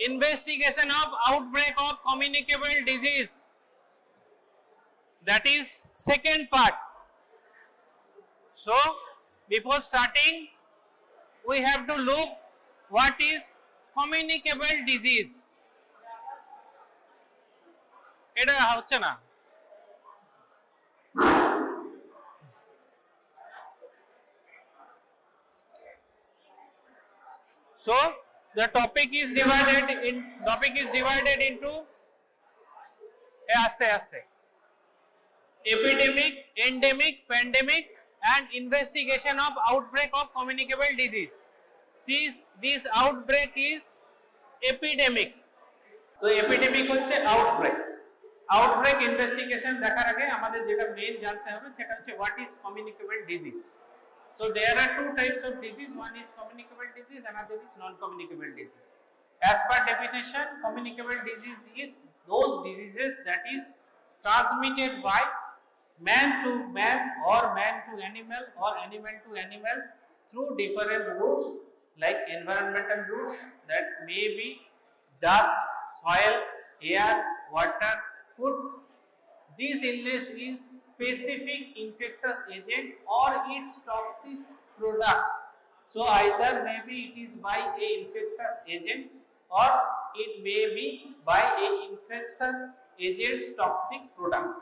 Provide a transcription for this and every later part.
Investigation of outbreak of communicable disease. That is second part. So before starting, we have to look what is communicable disease. এটা হচ্ছে না। So the topic is divided into epidemic, endemic, pandemic, and investigation of outbreak of communicable disease. Since this outbreak is epidemic, so epidemic হচ্ছে outbreak. Outbreak investigation দেখার আগে আমাদের যেটা main জানতে হবে সেটা হচ্ছে what is communicable disease. So there are two types of disease. One is communicable disease, another is non-communicable disease. As per definition, communicable disease is those diseases that is transmitted by man to man or man to animal or animal to animal through different routes like environmental routes that may be dust, soil, air, water, food. This illness is specific infectious agent or its toxic products. So either maybe it is by a infectious agent or it may be by a infectious agent's toxic product.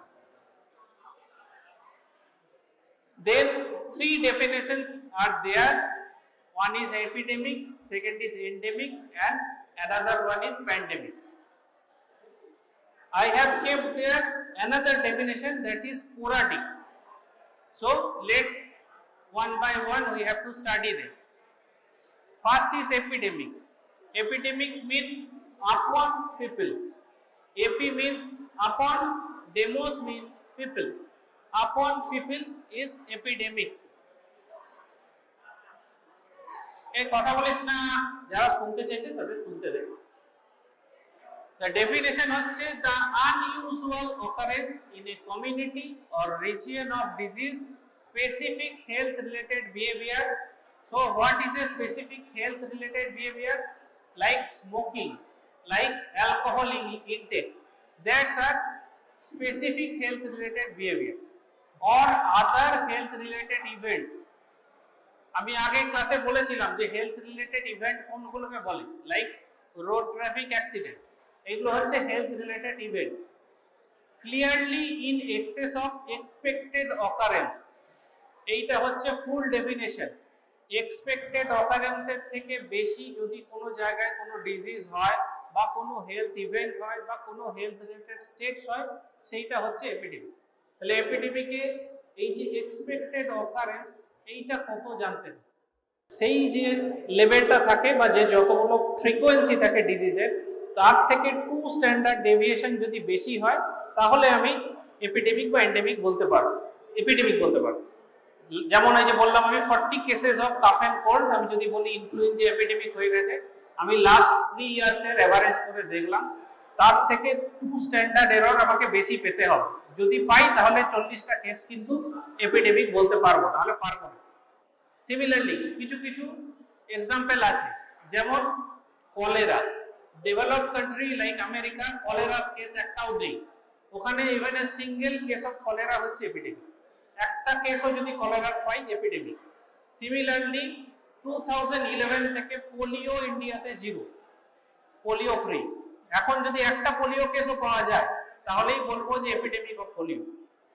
Then three definitions are there. One is epidemic, second is endemic, and another one is pandemic. I have kept there another definition, that is sporadic. So let's one by one we have to study them. First is epidemic. Epidemic means upon people. Epi means upon, demos means people. Upon people is epidemic. এই কথা বলিস না, যারা শুনতে চাইছে তাদের শুনতে দেন। The definition হচ্ছে the unusual occurrence in a community or region of disease specific health related behavior. So what is a specific health related behavior? Like smoking, like alcohol intake. That's a specific health related behavior. Or other health related events. আমি আগে ক্লাসে বলেছিলাম যে health related event কোনগুলোকে বলে, like road traffic accident, এগুলো হচ্ছে health related event. Clearly in access of expected occurrence, এইটা হচ্ছে ফুল ডেফিনেশন। এক্সপেক্টেড অকারেন্সের থেকে বেশি যদি কোনো জায়গায় কোনো ডিজিজ হয় বা কোনো হেলথ ইভেন্ট হয় বা কোনো হেলথ রিলেটেড স্টেটস হয়, সেইটা হচ্ছে এপিডেমিক। তাহলে এপিডেমিকে এই যে এক্সপেক্টেড অকারেন্স, এইটা কত জানতে হবে, সেই যে লেভেলটা থাকে বা যে যতগুলো ফ্রিকোয়েন্সি থাকে ডিজিজের, তার থেকে 2 স্ট্যান্ডার্ড ডেভিয়েশন যদি বেশি হয় তাহলে আমি এপিডেমিক বা এন্ডেমিক বলতে পারবো, এপিডেমিক বলতে পারবো। যেমন এই যে বললাম আমি 40 cases of cough and cold, আমি যদি বলি ইনফ্লুয়েঞ্জা এপিডেমিক হয়ে গেছে, আমি লাস্ট 3 ইয়ার্সের এভারেজ করে দেখলাম, তার থেকে 2 স্ট্যান্ডার্ড এরর আমাকে বেশি পেতে হবে। যদি পাই তাহলে 40টা কেস কিন্তু এপিডেমিক বলতে পারবো, তাহলে পারবো না। সিমিলারলি কিছু কিছু এক্সাম্পল আছে, যেমন cholera. Developed country like America cholera case একটাও নেই, ওখানে even a single case of cholera হচ্ছে এপিডেমিক। একটা কেসও যদি কলেরার পাই এপিডেমিক। সিমিলারলি 2011 থেকে পোলিও ইন্ডিয়াতে 0, পোলিও ফ্রি। এখন যদি একটা পোলিও কেসও পাওয়া যায় তাহলেই বলবো যে এপিডেমিক অফ পোলিও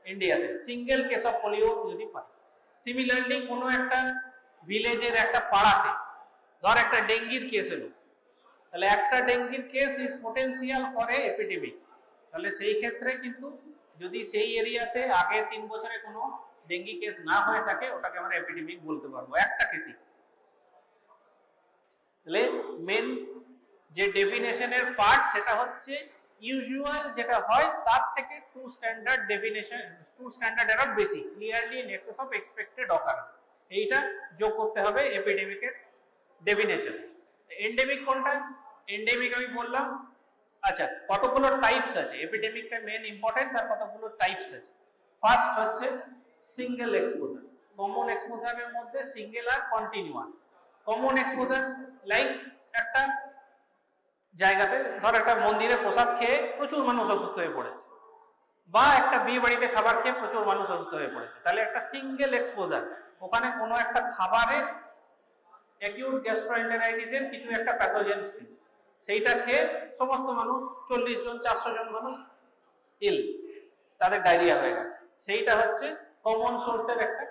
ইন্ডিয়াতে, সিঙ্গেল কেস অফ পোলিও যদি পাই। সিমিলারলি কোনো একটা ভিলেজের একটা পাড়াতে ধর একটা ডেঙ্গির কেস হলো, তাহলে একটা ডেঙ্গির case is potential for a epidemic. তাহলে সেই ক্ষেত্রে কিন্তু যদি সেই এরিয়াতে আগে 3 বছরে কোনো ডেঙ্গি কেস না হয়ে থাকে, ওটাকে আমরা এপিডেমিক বলতে পারবো, একটা কেসই। তাহলে মেন যে ডেফিনেশনের পার্ট সেটা হচ্ছে ইউজুয়াল যেটা হয় তার থেকে 2 স্ট্যান্ডার্ড ডেফিনেশন, 2 স্ট্যান্ডার্ড এরর বেশি, clearly in access of expected occurrence, এইটা যোগ করতে হবে এপিডেমিকের ডেফিনেশন। এন্ডেমিক কোনটা? এন্ডেমিক আমি বললাম। আচ্ছা, কতগুলো টাইপস আছে, এপিডেমিকটা মেন ইম্পর্টেন্ট, তার কতগুলো টাইপস আছে। ফার্স্ট হচ্ছে সিঙ্গেল এক্সপোজার। কমন এক্সপোজারের মধ্যে সিঙ্গেল আর কন্টিনিউয়াস। কমন এক্সপোজার লাইক একটা জায়গাতে, ধর একটা মন্দিরে প্রসাদ খেয়ে প্রচুর মানুষ অসুস্থ হয়ে পড়েছে, বা একটা বিয়ে বাড়িতে খাবার খেয়ে প্রচুর মানুষ অসুস্থ হয়ে পড়েছে, তাহলে একটা সিঙ্গেল এক্সপোজার, ওখানে কোনো একটা খাবারে অ্যাকিউট গ্যাস্ট্রোএন্টেরাইটিসের কিছু একটা প্যাথোজেন ছিল, সেইটা খেয়ে সমস্ত মানুষ 40 জন 400 জন মানুষ ইল, তাদের ডায়রিয়া হয়ে গেছে, সেইটা হচ্ছে কমন সোর্সের একটা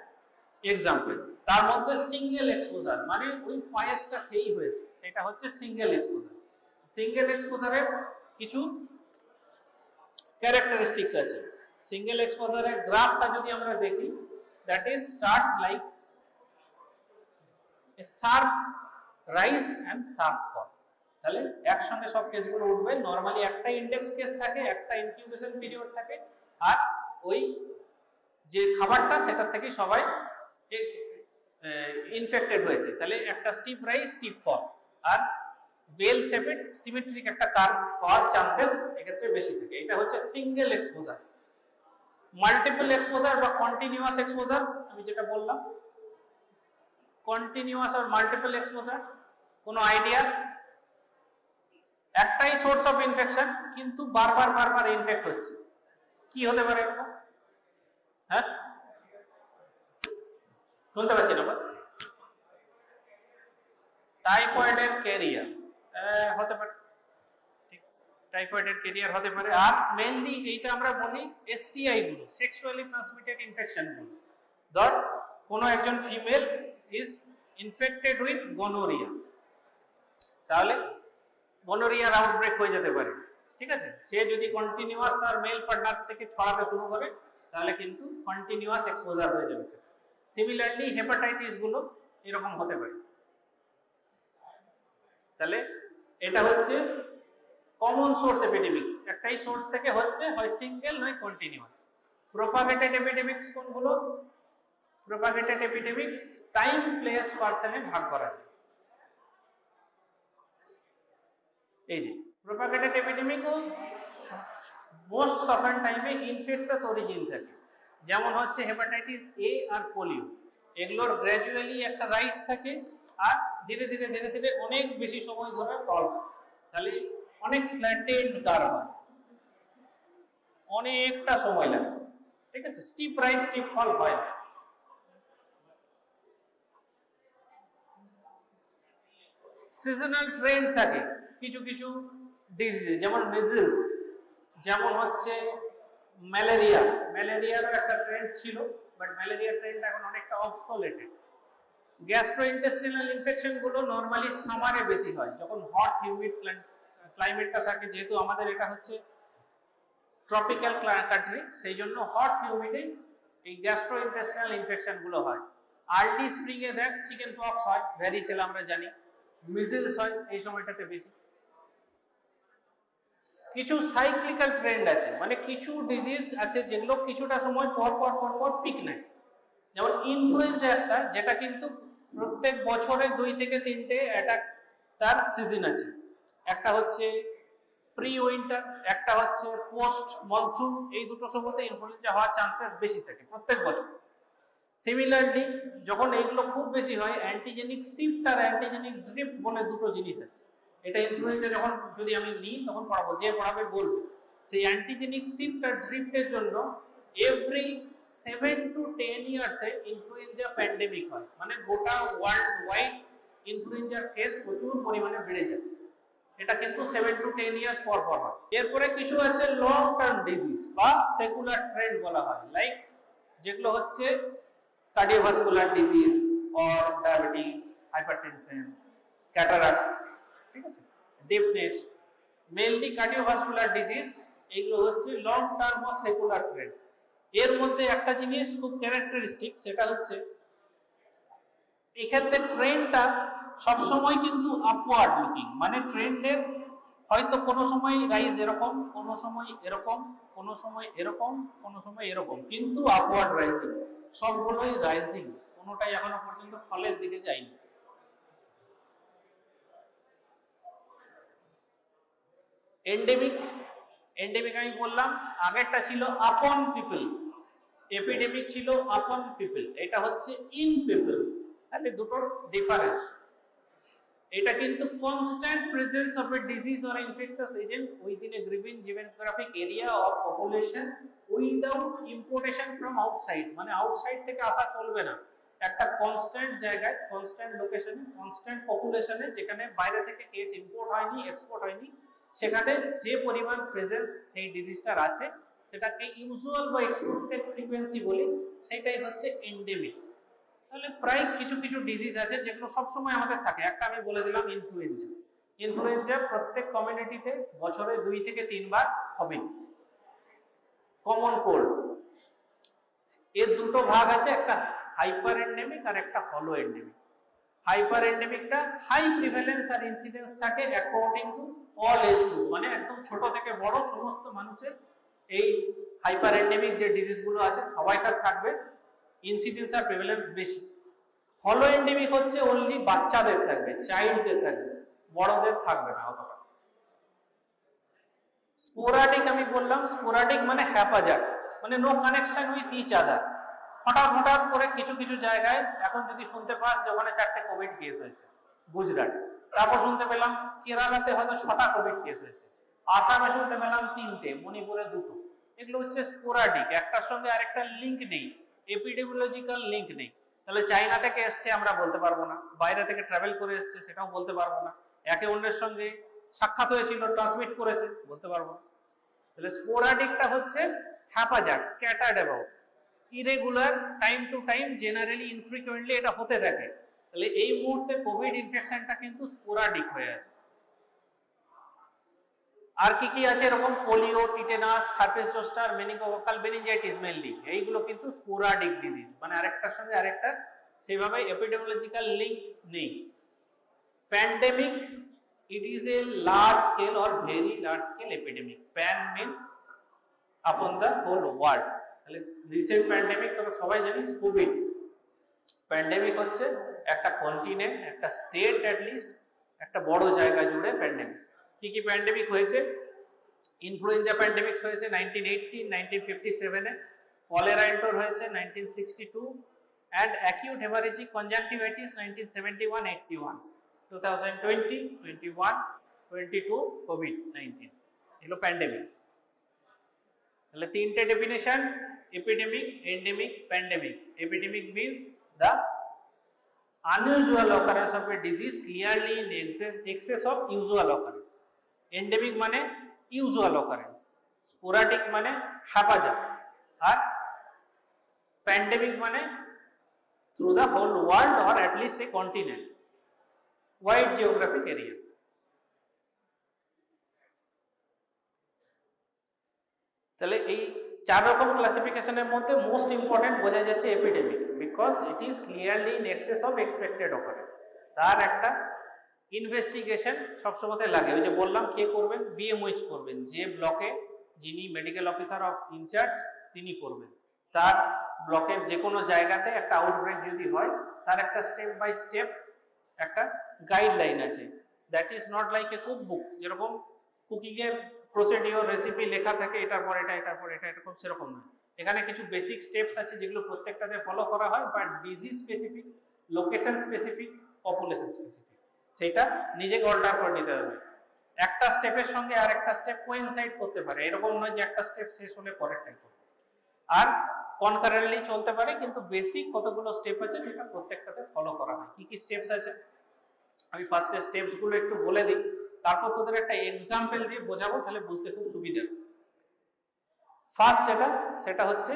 এক্সাম্পল। তার মধ্যে সিঙ্গেল এক্সপোজার মানে ওই পায়েসটা খেয়েই হয়েছে, সেটা হচ্ছে সিঙ্গেল এক্সপোজার। সিঙ্গেল এক্সপোজারের কিছু ক্যারেক্টারিস্টিক্স আছে। সিঙ্গেল এক্সপোজারের গ্রাফটা যদি আমরা দেখি, that is starts like a sharp rise and sharp fall, তাহলে একসঙ্গে সব কেসগুলো উঠবে। নরমালি একটা ইন্ডেক্স কেস থাকে, একটা ইনকিউবেশন পিরিয়ড থাকে, আর ওই যে খাবারটা সেটার থেকে সবাই ইনফেক্টেড হয়েছে, তাহলে একটা স্টিপ রাইজ স্টিপ ফল আর বেল শেপেড সিমেট্রিক একটা কার্ভ হওয়ার চান্সেস এক্ষেত্রে বেশি থাকে। এটা হচ্ছে সিঙ্গেল এক্সপোজার। মাল্টিপল এক্সপোজার বা কন্টিনিউয়াস এক্সপোজার, আমি যেটা বললাম কন্টিনিউয়াস আর মাল্টিপল এক্সপোজার, কোনো আইডিয়া? একটাই সোর্স অফ ইনফেকশন কিন্তু বারবার বারবার ইনফেক্ট হচ্ছে, কি হতে পারে এরকম? হ্যাঁ, শুনতে পাচ্ছি না? টাইফয়েডের ক্যারিয়ার হতে পারে, টাইফয়েডের ক্যারিয়ার হতে পারে। আর মেইনলি এইটা আমরা বলি এসটিআই গুলো, সেক্সুয়ালি ট্রান্সমিটেড ইনফেকশন গুলো। ধর কোনো একজন female is infected with gonorrhoea, তাহলে গনোরিয়ার আউটব্রেক হয়ে যেতে পারে, ঠিক আছে? সে যদি কন্টিনিউয়াস তার মেল পার্টনার থেকে ছড়াতে শুরু করে, তাহলে কিন্তু কন্টিনিউয়াস এক্সপোজার হয়ে যাবে। সিমিলারলি হেপাটাইটিস গুলো এরকম হতে পারে। তাহলে এটা হচ্ছে কমন সোর্স এপিডেমিক, একটাই সোর্স থেকে হচ্ছে, হয় সিঙ্গেল নয় কন্টিনিউয়াস। প্রোপাগেটেড এপিডেমিক্স কোনগুলো? প্রোপাগেটেড এপিডেমিক্স টাইম, প্লেস, পারসনে ভাগ করা যায়। এই যে প্রোপাগেটেড এপিডেমিকও মোস্ট অফেন টাইমে ইনফেকশাস অরিজিন থাকে, যেমন হচ্ছে হেপাটাইটিস এ আর পোলিও, এগুলোর গ্র্যাজুয়ালি একটা রাইজ থাকে আর ধীরে ধীরে ধীরে ধীরে অনেক বেশি সময় ধরে ফল, তাহলে অনেক ফ্ল্যাটেন্ড কার্ভ হয়, অনেকটা সময় লাগে, ঠিক আছে? স্টিপ রাইজ স্টিপ ফল হয়। সিজনাল ট্রেন্ড থাকে কিছু কিছু ডিজিজে, যেমন মিজলস, যেমন হচ্ছে ম্যালেরিয়া। ম্যালেরিয়ারও একটা ট্রেন্ড ছিল, বাট ম্যালেরিয়ার ট্রেন্ড এখন অনেকটা অবসোলেটেড। গ্যাস্ট্রোইন্টেস্টিনাল ইনফেকশন গুলো নরমালি সামারে বেশি হয়, যখন হট হিউমিড ক্লাইমেটটা থাকে, যেহেতু আমাদের এটা হচ্ছে ট্রপিক্যাল কান্ট্রি, সেই জন্য হট হিউমিডে এই গ্যাস্ট্রোইন্টেস্টিনাল ইনফেকশন গুলো হয়। আর্লি স্প্রিং এ দেখ চিকেন পক্স হয়, ভ্যারিসেল আমরা জানি, মিজলস হয় এই সময়টাতে বেশি। কিছু সাইক্লিক্যাল ট্রেন্ড আছে, মানে কিছু ডিজিজ আছে যেগুলো কিছুটা সময় পর পর পর পর পিক নেয়, যেমন ইনফ্লুয়েঞ্জা একটা, যেটা কিন্তু প্রত্যেক বছরে 2 থেকে 3টে অ্যাটাক তার সিজন আছে। একটা হচ্ছে প্রি উইন্টার, একটা হচ্ছে পোস্ট মনসুন, এই দুটো সময়তে ইনফ্লুয়েঞ্জা হওয়ার চান্সেস বেশি থাকে প্রত্যেক বছর। সিমিলারলি যখন এইগুলো খুব বেশি হয়, অ্যান্টিজেনিক শিফট আর অ্যান্টিজেনিক ড্রিফট বলে দুটো জিনিস আছে। এটা ইনফ্লুয়েঞ্জা যখন যদি আমি নিই তখন পড়াবো, যে পড়াবে বলবে। সেই অ্যান্টিজেনিক শিফট আর ড্রিফটের জন্য এভরি 7 to 10 ইয়ার্সে ইনফ্লুয়েঞ্জা প্যান্ডেমিক হয়, মানে গোটা ওয়ার্ল্ড ওয়াইড ইনফ্লুয়েঞ্জার কেস প্রচুর পরিমাণে বেড়ে যায়। এটা কিন্তু 7 to 10 ইয়ার্স পর পর হয়। এরপরে কিছু আছে লং টার্ম ডিজিজ বা সেকুলার ট্রেন্ড বলা হয়, লাইক যেগুলো হচ্ছে cardiovascular disease or diabetes, hypertension, cataract, ঠিক আছে, ডিফনেস, মেইনলি কার্ডিওভাস্কুলার ডিজিজ, এগুলো হচ্ছে লং টার্ম ও সেকুলার ট্রেন্ড। এর মধ্যে একটা জিনিস খুব ক্যারেক্টারিস্টিক, সেটা হচ্ছে এক্ষেত্রে ট্রেন্ডটা সবসময় কিন্তু আপওয়ার্ড লুকিং, মানে ট্রেন্ডের হয়তো কোনো সময় রাইজ এরকম, কোনো সময় এরকম, কোনো সময় এরকম, কোনো সময় এরকম, কিন্তু আপওয়ার্ড রাইজিং, সবগুলোই রাইজিং, কোনোটাই এখনো পর্যন্ত ফলের দিকে যায়নি। এন্ডেমিক, এন্ডেমিক আমি বললাম আগেরটা ছিল আপন পিপল, এপিডেমিক ছিল আপন পিপল, এটা হচ্ছে ইন পিপল, তাহলে দুটোর ডিফারেন্স। এটা কিন্তু constant presence of A disease or infectious agent within a given geographic area or population without importation from outside, মানে আউটসাইড থেকে আসা চলবে না, একটা কনস্ট্যান্ট জায়গায়, কনস্ট্যান্ট লোকেশনে, কনস্ট্যান্ট পপুলেশনে, যেখানে বাইরে থেকে কেস ইম্পোর্ট হয়নি, এক্সপোর্ট হয়নি, সেখানে যে পরিমাণ প্রেজেন্স এই ডিজিজটার আছে সেটাকে ইউজুয়াল বা এক্সপেক্টেড ফ্রিকোয়েন্সি বলি, সেটাই হচ্ছে এন্ডেমিক। তাহলে প্রায় কিছু কিছু ডিজিজ আছে যেগুলো সবসময় আমাদের থাকে। একটা আমি বলে দিলাম ইনফ্লুয়েঞ্জা। ইনফ্লুয়েঞ্জা প্রত্যেক কমিউনিটিতে বছরে 2 থেকে 3 বার হবে। কমন কোল্ড, এর দুটো ভাগ আছে, একটা হাইপার এন্ডেমিক আর একটা হলো এন্ডেমিক। হাইপার এন্ডেমিকটা হাই প্রিভ্যালেন্স আর ইনসিডেন্স থাকে according to all age group, মানে একদম ছোট থেকে বড় সমস্ত মানুষের এই হাইপার এন্ডেমিক যে ডিজিজগুলো আছে সবাইকার থাকবে, ইনসিডেন্স আর প্রিভ্যালেন্স বেশি। হলো এন্ডেমিক হচ্ছে অনলি বাচ্চাদের থাকবে, চাইল্ডদের থাকবে, বড়দের থাকবে না অতটা। স্পোরাডিক আমি বললাম, স্পোরাডিক মানে হ্যাপাজার্ড, মানে no connection with each other. হঠাৎ হঠাৎ করে কিছু কিছু জায়গায় এখন যদি শুনতে পাস যে ওখানে 4টে কোভিড কেস হয়েছে গুজরাটে, তারপর শুনতে পেলাম কেরালাতে হয়তো 6টা কোভিড কেস হয়েছে, আসামে শুনতে পেলাম 3টে, মণিপুরে 2টো। এগুলো হচ্ছে স্পোরাডিক, একটার সঙ্গে আরেকটা লিঙ্ক নেই, এপিডেমিওলজিক্যাল লিঙ্ক নেই। তাহলে চাইনা থেকে এসছে আমরা বলতে পারবো না, বাইরে থেকে ট্রাভেল করে এসছে সেটাও বলতে পারবো না, একে অন্যের সঙ্গে সাক্ষাৎ হয়েছিল ট্রান্সমিট করেছে বলতে পারবো না। তাহলে স্পোরাডিকটা হচ্ছে haphazard, scattered about, irregular, time to time, generally ইনফ্রিকুয়েন্টলি এটা হতে থাকে। তাহলে এই মুহূর্তে কোভিড ইনফেকশনটা কিন্তু স্পোরাডিক হয়ে আছে। আর কি কি আছে এরকম? Polio, tetanus, herpes zoster, meningococcal meningitis, mainly এইগুলো কিন্তু স্পোরাডিক ডিজিজ, মানে আরেকটার সঙ্গে আরেকটা সেভাবে এপিডেমিওলজিক্যাল লিঙ্ক নেই। Pandemic, it is a large scale or very large scale epidemic. Pan means upon the whole world. তাহলে রিসেন্ট প্যান্ডেমিক তোমরা সবাই জানিস কোভিড। প্যান্ডেমিক হচ্ছে একটা কন্টিনেন্ট, একটা স্টেট, অ্যাট লিস্ট একটা বড় জায়গা জুড়ে প্যান্ডেমিক। কি কি প্যান্ডেমিক হয়েছে? ইনফ্লুয়েঞ্জা প্যান্ডেমিক হয়েছে 1918, 1957 এ, কলেরা এন্টার হয়েছে 1962, and acute hemorrhagic conjunctivitis 1971, 81, 2020, 21, 22 COVID-19 এগুলো প্যান্ডেমিক। তাহলে 3টে definition: epidemic, endemic, pandemic. Epidemic means the unusual occurrence of a disease clearly in excess of usual occurrence. Endemic মানে usual occurrence, sporadic মানে haphazard, আর pandemic মানে through the whole world or at least a continent, wide geographic area. তাহলে এই 4 রকম ক্লাসিফিকেশনের মধ্যে most important বোঝা যাচ্ছে epidemic, because it is clearly in access of expected occurrence. তার একটা ইনভেস্টিগেশন সবসময় লাগে। ওই যে বললাম কে করবেন? বিএমওইচ করবেন, যে ব্লকে যিনি মেডিকেল অফিসার অফ ইনচার্জ তিনি করবেন। তার ব্লকের যে কোনো জায়গাতে একটা আউটব্রেক যদি হয় তার একটা স্টেপ বাই স্টেপ একটা গাইডলাইন আছে। That is not like a cook book, যেরকম কুকিংয়ের প্রসিডিওর রেসিপি লেখা থাকে এটার পর এটা, এটার পর এটা, এরকম সেরকম নয়। এখানে কিছু বেসিক স্টেপস আছে যেগুলো প্রত্যেকটাতে ফলো করা হয়, but disease specific, location specific, population specific, সেটা নিজেকে অল্টার করে নিতে হবে। একটা স্টেপের সঙ্গে আর একটা স্টেপ কোইনসাইড করতে পারে, এরকম নয় যে একটা স্টেপ শেষ হলে পরেরটাই করবে, আর কনকারেন্টলি চলতে পারে, কিন্তু বেসিক কতগুলো স্টেপ আছে যেটা প্রত্যেকটাতে ফলো করা হয়। কি কি স্টেপস আছে আমি ফার্স্টে স্টেপসগুলো একটু বলে দিই, তারপর তোদের একটা এক্সাম্পল দিয়ে বোঝাবো, তাহলে বুঝতে খুব সুবিধা। ফার্স্ট যেটা সেটা হচ্ছে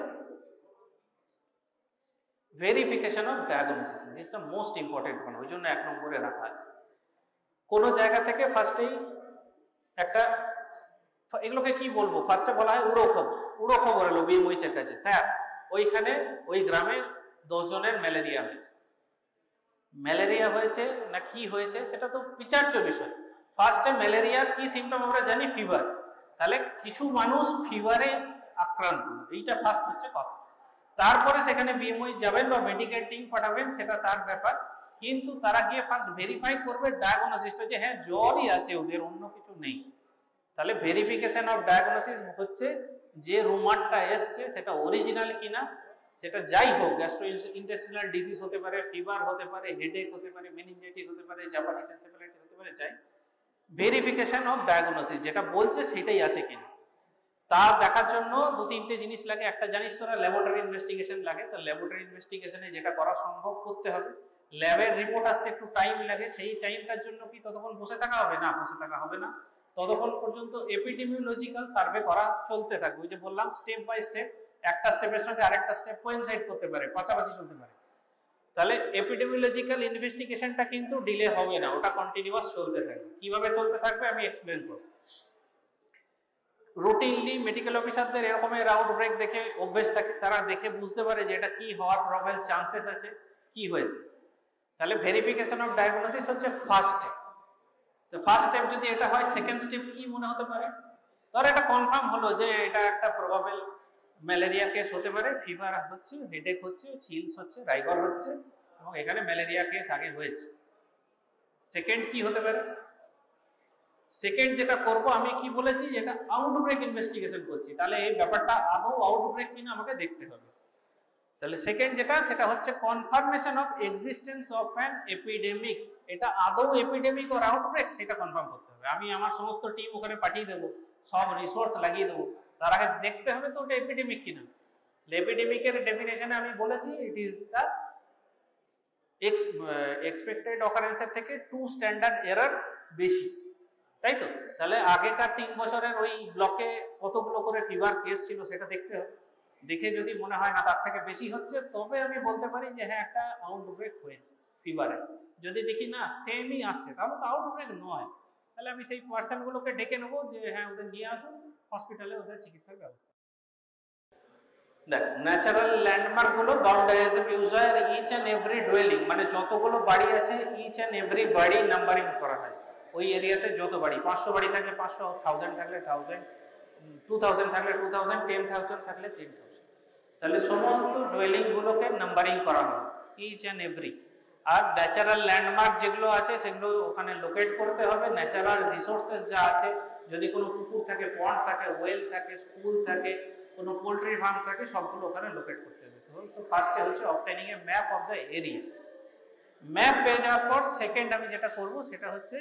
ভেরিফিকেশন অফ ডায়াগনোসিস। জিনিসটা মোস্ট ইম্পর্টেন্ট, ওই জন্য 1 নম্বরে রাখা আছে। কোন জায়গা থেকে ফার্স্টেই একটা, এগুলোকে কি বলবো, ফার্স্টে বলা হয় উড়ো খবর। উড়ো খবর এলো বিএমওইচের কাছে, স্যার ওইখানে ওই গ্রামে 10 জনের ম্যালেরিয়া হয়েছে। ম্যালেরিয়া হয়েছে না কি হয়েছে সেটা তো বিচার্য বিষয়। ফার্স্টে ম্যালেরিয়ার কি সিমটম আমরা জানি, ফিভার। তাহলে কিছু মানুষ ফিভারে আক্রান্ত, এইটা ফার্স্ট হচ্ছে কথা। তারপরে সেখানে বিএমওই যাবেন বা মেডিকেল টিম পাঠাবেন, সেটা তার ব্যাপার, কিন্তু তারা গিয়ে ফার্স্ট ভেরিফাই করবে ডায়াগনোসিসটা, যে হ্যাঁ জ্বরই আছে ওদের, অন্য কিছু নেই। তাহলে ভেরিফিকেশন অফ ডায়াগনোসিস হচ্ছে যে রুমারটা এসছে সেটা অরিজিনাল কিনা, সেটা যাই হোক, গ্যাস্ট্রো ইন্টেস্টিনাল ডিজিজ হতে পারে, ফিভার হতে পারে, হেডেক হতে পারে, মেনিনজাইটিস হতে পারে, জাপানিজ এনসেফালাইটিস হতে পারে, যাই ভেরিফিকেশন অফ ডায়াগনোসিস, যেটা বলছে সেটাই আছে কিনা তা দেখার জন্য দু তিনটে জিনিস লাগে। একটা জানিস তোরা, ল্যাবরেটরি ইনভেস্টিগেশন লাগে। তো ল্যাবরেটরি ইনভেস্টিগেশনে যেটা করা সম্ভব করতে হবে। ল্যাবের রিপোর্ট আসতে একটু টাইম লাগে, সেই টাইমটার জন্য কি ততক্ষণ বসে থাকা হবে? না, বসে থাকা হবে না। ততক্ষণ পর্যন্ত এপিডেমিওলজিক্যাল সার্ভে করা চলতে থাকবে। ওই যে বললাম, স্টেপ বাই স্টেপ, একটা স্টেপের সঙ্গে আরেকটা স্টেপ কোইনসাইড করতে পারে, পাশাপাশি চলতে পারে। তাহলে এপিডেমিওলজিক্যাল ইনভেস্টিগেশনটা কিন্তু ডিলে হবে না, ওটা কন্টিনিউয়াস চলতে থাকবে। কিভাবে চলতে থাকবে আমি এক্সপ্লেন করব। রুটিনলি মেডিকেল অফিসারদের এরকমের আউটব্রেক দেখে অভ্যেস থাকে, তারা দেখে বুঝতে পারে যে এটা কি হওয়ার প্রবল চান্সেস আছে, কি হয়েছে। তাহলে ভেরিফিকেশন অফ ডায়াগনোসিস হচ্ছে ফার্স্ট স্টেপ। তো ফার্স্ট স্টেপ যদি এটা হয়, সেকেন্ড স্টেপ কি মনে হতে পারে? ধর এটা কনফার্ম হলো যে এটা একটা প্রবাবল ম্যালেরিয়া কেস হতে পারে, ফিভার হচ্ছে, হেডেক হচ্ছে, চিলস হচ্ছে, রাইগর হচ্ছে, এবং এখানে ম্যালেরিয়া কেস আগে হয়েছে। সেকেন্ড কি হতে পারে? সেকেন্ড যেটা করব, আমি কি বলেছি, যেটা আউটব্রেক ইনভেস্টিগেশন করছি, তাহলে এই ব্যাপারটা আদৌ আউটব্রেক কিনা আমাকে দেখতে হবে। তাহলে সেকেন্ড যেটা, সেটা হচ্ছে confirmation of existence of an epidemic. এটা আদৌ এপিডেমিক অর আউটব্রেক সেটা কনফার্ম করতে হবে। আমি আমার সমস্ত টিম ওখানে পাঠিয়ে দেবো, সব রিসোর্স লাগিয়ে দেবো, তার আগে দেখতে হবে তো ওটা এপিডেমিক কিনা। এপিডেমিকের ডেফিনেশনে আমি বলেছি, ইট ইজ দ্য এক্সপেক্টেড অকারেন্সের থেকে 2 স্ট্যান্ডার্ড এরর বেশি, তাই তো? তাহলে আগেকার 3 বছরের ওই ব্লকে কতগুলো করে ফিভার কেস ছিল সেটা দেখতে হবে। দেখে যদি মনে হয় না তার থেকে বেশি হচ্ছে, তবে আমি বলতে পারি যে হ্যাঁ একটা আউটব্রেক হয়েছে ফিভারে। যদি দেখি না সেমই আসছে, তাহলে তো আউটব্রেক নয়। তাহলে আমি সেই পার্সনগুলোকে ডেকে নেবো যে হ্যাঁ ওদের নিয়ে আসুন হসপিটালে, ওদের চিকিৎসার ব্যবস্থা। দেখ, ন্যাচারাল ল্যান্ডমার্ক গুলো বাউন্ডারিজ অফ ইউজ হয়, ইচ অ্যান্ড এভরি ডুয়েলিং, মানে যতগুলো বাড়ি আছে ইচ অ্যান্ড এভরি বাড়ি নাম্বারিং করা হয়। ওই এরিয়াতে যত বাড়ি, 500 বাড়ি থাকলে 500, 1000 থাকলে 1000, 2000 থাকলে 2000, 10,000 থাকলে 10,000। তাহলে সমস্ত ডুয়েলিং গুলোকে নাম্বারিং করা হয়, ইচ অ্যান্ড এভরি। আর ন্যাচারাল ল্যান্ডমার্ক যেগুলো আছে সেগুলো ওখানে লোকেট করতে হবে। ন্যাচারাল রিসোর্সেস যা আছে, যদি কোনো পুকুর থাকে, পন্ড থাকে, ওয়েল থাকে, স্কুল থাকে, কোনো পোল্ট্রি ফার্ম থাকে, সবগুলো ওখানে লোকেট করতে হবে। তো ফার্স্টে হচ্ছে obtaining A map of the area. Map পেয়ে যাওয়ার পর সেকেন্ড আমি যেটা করব সেটা হচ্ছে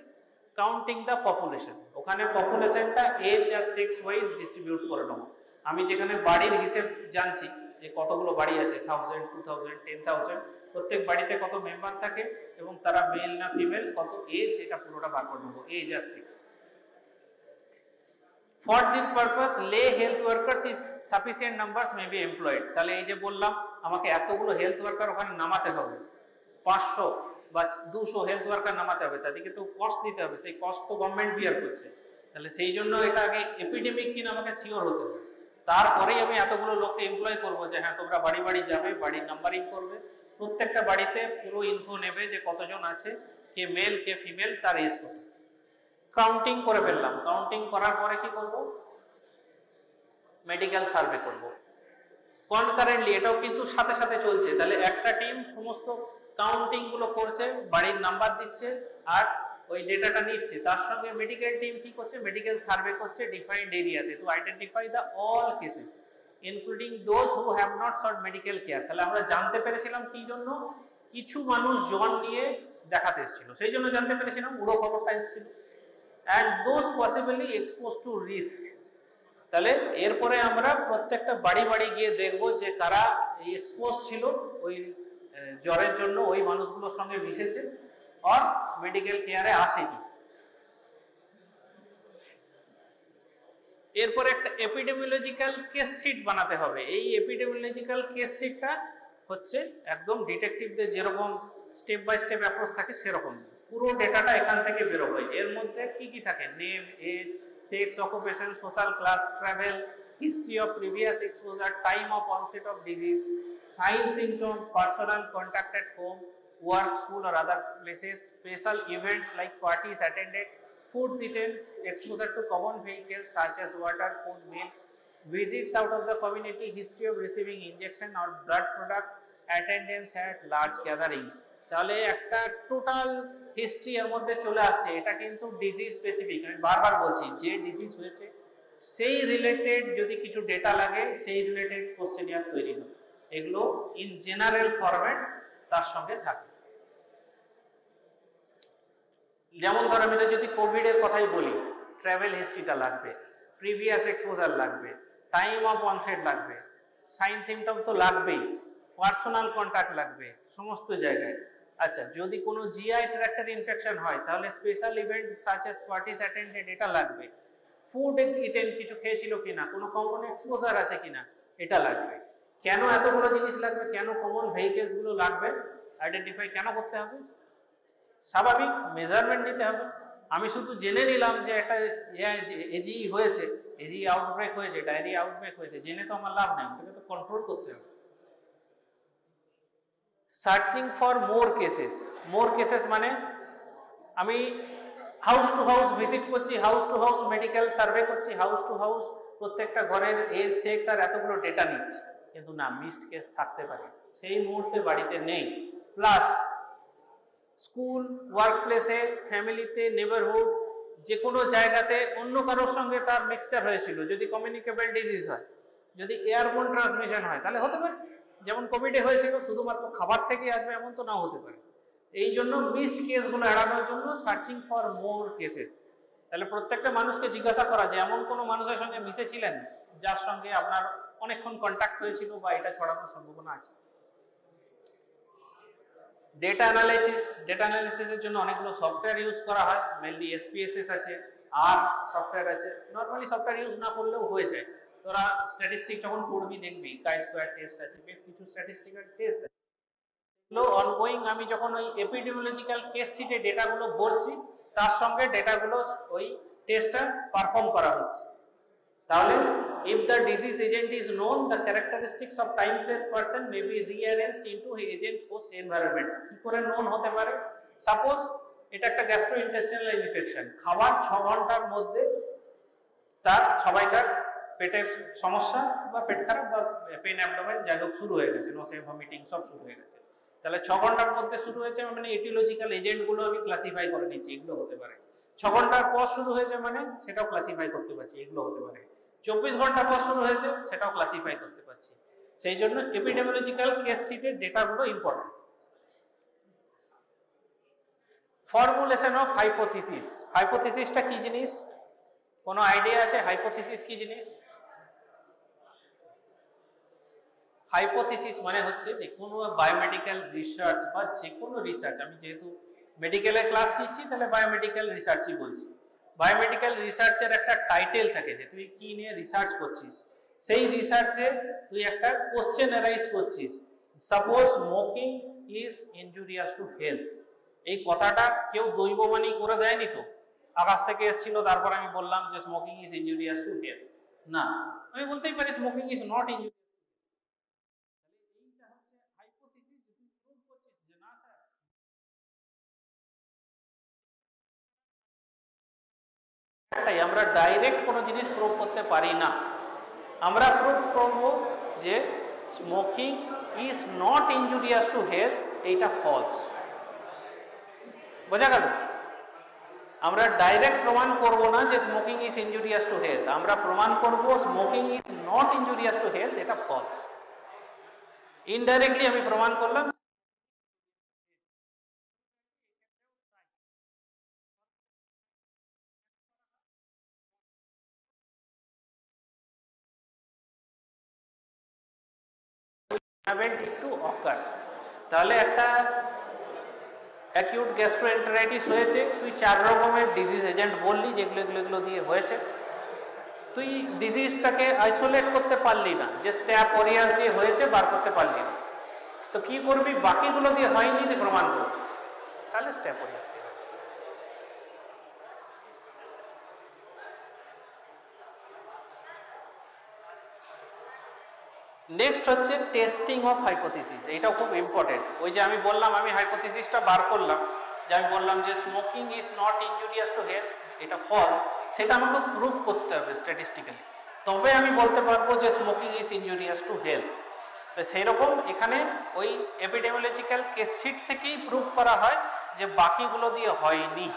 কাউন্টিং দ্য পপুলেশন। ওখানে পপুলেশনটা এজ আর সেক্স ওয়াইজ ডিস্ট্রিবিউট করে নেবো। আমি যেখানে বাড়ির হিসেব জানছি যে কতগুলো বাড়ি আছে, 1000, 2000, 10,000, প্রত্যেক বাড়িতে কত মেম্বার থাকে এবং তারা মেল না ফিমেল, কত এজ, এটা পুরোটা বার করে নেবো, এজ আর sex. For this purpose, lay health workers is sufficient numbers may be employed. তাহলে এই যে বললাম আমাকে এতগুলো হেলথ ওয়ার্কার ওখানে নামাতে হবে, 500 বা 200 হেলথ ওয়ার্কার নামাতে হবে, তাদেরকে তো কস্ট দিতে হবে, সেই কস্ট তো গভর্নমেন্ট বিয়ার করছে। তাহলে সেই জন্য এটা আগে এপিডেমিক কিনা আমাকে সিওর হতে হবে, তারপরেই আমি এতগুলো লোককে এমপ্লয় করবো যে হ্যাঁ তোমরা বাড়ি বাড়ি যাবে, বাড়ির নাম্বারিং করবে, প্রত্যেকটা বাড়িতে পুরো ইনফো নেবে যে কতজন আছে, কে মেল কে ফিমেল, তার এজ কত। কাউন্টিং করে ফেললাম, কাউন্টিং করার পরে কি করব, মেডিকেল সার্ভে করব কনকারেন্টলি। এটাও কিন্তু সাথে সাথে চলছে। তাহলে একটা টিম সমস্ত কাউন্টিং গুলো করছে, বাড়ির নাম্বার দিচ্ছে আর ওই ডেটাটা নিচ্ছে, তার সঙ্গে মেডিকেল টিম কি করছে, মেডিকেল সার্ভে করছে ডিফাইন্ড এরিয়াতে to identify the all cases including those who have not thought medical care. তাহলে আমরা জানতে পেরেছিলাম কি জন্য, কিছু মানুষ জন নিয়ে দেখাতে এসেছিল, সেই জন্য জানতে পেরেছিলাম, পুরো খবরটা এসেছিল। and those possibly exposed to risk। তাহলে এরপরে আমরা প্রত্যেকটা বাড়ি বাড়ি গিয়ে দেখব যে কারা এক্সপোজ ছিল ওই জ্বরের জন্য, ওই মানুষগুলোর সঙ্গে মিশেছে আর মেডিকেল কেয়ারে আসেনি। এরপরে একটা এপিডেমিওলজিক্যাল কেস শিট বানাতে হবে। এই এপিডেমিওলজিক্যাল কেস শিটটা হচ্ছে একদম ডিটেকটিভদের যেরকম স্টেপ বাই স্টেপ অ্যাপ্রোচ থাকে সেরকম, পুরো ডেটাটা এখান থেকে বেরোবে। এর মধ্যে কি কি থাকে, name, age, sex, occupation, social class, travel, history of previous exposure, time of onset of disease, sign symptom, personal contact at home, work, school or other places, special events like parties attended, foods eaten, exposure to common vehicles such as water, food, milk, visits out of the community, history of receiving injection or blood product, attendance at large gathering। তাহলে একটা total history এর মধ্যে চলে আসছে। এটা কিন্তু disease specific, আমি বারবার বলছি, যে ডিজিজ হয়েছে সেই রিলেটেড যদি কিছু ডেটা লাগে সেই রিলেটেড কোশ্চেনিয়ার তৈরি হবে। এগুলো ইন জেনারেল ফরম্যাট তার সঙ্গে থাকে। যেমন ধর আমি যদি কোভিড এর কথাই বলি, ট্রাভেল হিস্ট্রিটা লাগবে, প্রিভিয়াস এক্সপোজার লাগবে, টাইম অফ অনসেট লাগবে, সাইন সিমটম তো লাগবেই, পার্সোনাল কন্ট্যাক্ট লাগবে সমস্ত জায়গায়। আচ্ছা, যদি কোনো জিআই ট্র্যাক্টের ইনফেকশন হয় তাহলে special event such as parties attended এটা লাগবে, ফুড ইটেন কিছু খেয়েছিল কিনা, কোনো কমন এক্সপোজার আছে কিনা এটা লাগবে। কেন এতগুলো জিনিস লাগবে, কেন কমন ভেহিকেলস গুলো লাগবে আইডেন্টিফাই কেন করতে হবে? স্বাভাবিক মেজারমেন্ট নিতে হবে। আমি শুধু জেনে নিলাম যে একটা এজি হয়েছে, এজি আউটব্রেক হয়েছে, ডায়রিয়া আউটব্রেক হয়েছে, জেনে তো আমার লাভ নেই, ওটাকে তো কন্ট্রোল করতে হবে। সার্চিং ফর মোর কেসেস মানে আমি হাউস টু হাউস ভিজিট করছি, house to house medical survey করছি, হাউস টু হাউস প্রত্যেকটা ঘরের এজ, সেক্স আর এতগুলো ডেটা নিচ্ছি, কিন্তু না, মিসড কেস থাকতে পারে, সেই মুহূর্তে বাড়িতে নেই। প্লাস স্কুল, ওয়ার্ক প্লেসে, ফ্যামিলিতে, নেবারহুড, যে কোনো জায়গাতে অন্য কারোর সঙ্গে তার মিক্সচার হয়েছিল, যদি কমিউনিকেবল ডিজিজ হয়, যদি এয়ারবোন ট্রান্সমিশন হয় তাহলে হতে পারে, যেমন কোভিডে হয়েছিল, শুধুমাত্র খাবার থেকে আসবে এমন তো নাও হতে পারে। এই জন্য মিসড কেসগুলো এড়ানোর জন্য সার্চিং ফর মোর কেসেস। তাহলে প্রত্যেকটা মানুষকে জিজ্ঞাসা করা যে এমন কোনো মানুষের সঙ্গে মিশেছিলেন যার সঙ্গে আপনার অনেকক্ষণ কন্ট্যাক্ট হয়েছিল বা এটা ছড়ানোর সম্ভাবনা আছে। ডেটা অ্যানালাইসিসের জন্য অনেকগুলো সফটওয়্যার ইউজ করা হয়, মেনলি এসপিএসএস আছে, আর সফটওয়্যার আছে। নর্মালি সফটওয়্যার ইউজ না করলেও হয়ে যায়। তোরা স্ট্যাটিস্টিক যখন পড়বি দেখবি কাই স্কোয়ার টেস্ট আছে, বেশ কিছু স্ট্যাটিস্টিক্যাল টেস্ট আছে, এগুলো অনগোয়িং। আমি যখন ওই এপিডেমিওলজিক্যাল কেস শিটে ডেটাগুলো ভরছি তার সঙ্গে ডেটাগুলো ওই টেস্টটা পারফর্ম করা হচ্ছে। তাহলে if the disease agent is known, the characteristics of time, place, person may be rearranged into agent host environment. কি করে known হতে পারে? সাপোজ এটা একটা গ্যাস্ট্রোইন্টেস্টাইনাল ইনফেকশন, খাবার 6 ঘন্টার মধ্যে তার সবাইকার পেটের সমস্যা বা পেট খারাপ বা পেন অ্যাবডোমেন যাই হোক শুরু হয়ে গেছে, নসে, ভমিটিং সব শুরু হয়ে গেছে। তাহলে 6 ঘন্টার মধ্যে শুরু হয়েছে মানে এটিওলজিক্যাল এজেন্টগুলো আমি ক্লাসিফাই করে নিচ্ছি, এগুলো হতে পারে। 6 ঘন্টার পর শুরু হয়েছে মানে সেটাও ক্লাসিফাই করতে পারছি, এগুলো হতে পারে। 24 ঘন্টা পর শুরু হয়েছে সেটাও ক্লাসিফাই করতে পারছি। সেই জন্য এপিডেমিওলজিক্যাল কেস শিটের ডেটাগুলো ইম্পর্টেন্ট। ফর্মুলেশন অফ হাইপোথিসিসটা কি জিনিস? কোনো আইডিয়া আছে হাইপোথিসিস কি জিনিস? হাইপোথিসিস মানে হচ্ছে যে কোনো বায়োমেডিক্যাল রিসার্চ বা যে কোনো রিসার্চ, আমি যেহেতু মেডিকেলের ক্লাস নিচ্ছি তাহলে বায়োমেডিক্যাল রিসার্চই বলছি। বায়োমেডিক্যাল রিসার্চের একটা টাইটেল থাকে যে তুই কি নিয়ে রিসার্চ করছিস, সেই রিসার্চে তুই একটা কোশ্চেন অ্যারাইজ করছিস, suppose smoking is injurious to health. এই কথাটা কেউ দৈববাণী করে দেয়নি তো, আকাশ থেকে এসেছিল তারপর আমি বললাম যে smoking is injurious to health, না, আমি বলতেই পারি স্মোকিং ইজ নট ইনজুরিয়াস। আমরা ডাইরেক্ট কোনো জিনিস প্রুভ করতে পারি না, আমরা প্রুভ করব যে smoking is not injurious to health, এইটা ফলস। বোঝা গেল? আমরা ডাইরেক্ট প্রমাণ করব না যে smoking is injurious to health, আমরা প্রমাণ করব smoking is not injurious to health, এটা ফলস। ইনডাইরেক্টলি আমি প্রমাণ করলাম। তাহলে একটা অ্যাকিউট গ্যাস্ট্রোএন্টেরাইটিস হয়েছে, তুই 4 রকমের ডিজিজ এজেন্ট বললি যেগুলো এগুলো দিয়ে হয়েছে, তুই ডিজিজটাকে আইসোলেট করতে পারলি না, যে স্ট্যাপ অরিয়াস দিয়ে হয়েছে বার করতে পারলি না, তো কি করবি? বাকিগুলো দিয়ে হয়নি তুই প্রমাণ করবি, তাহলে স্ট্যাপ অরিয়াস দিয়ে হয়েছে। নেক্সট হচ্ছে টেস্টিং অফ হাইপোথিসিস, এটাও খুব ইম্পর্টেন্ট। ওই যে আমি বললাম আমি হাইপোথিসিসটা বার করলাম, যে আমি বললাম যে smoking is not injurious to health, এটা ফলস, সেটা আমাকে প্রুভ করতে হবে স্ট্যাটিস্টিক্যালি, তবে আমি বলতে পারবো যে smoking is injurious to health. তো সেই রকম এখানে ওই এপিডেমিওলজিক্যাল কেস শিট থেকেই প্রুভ করা হয় যে বাকিগুলো দিয়ে হয়নি,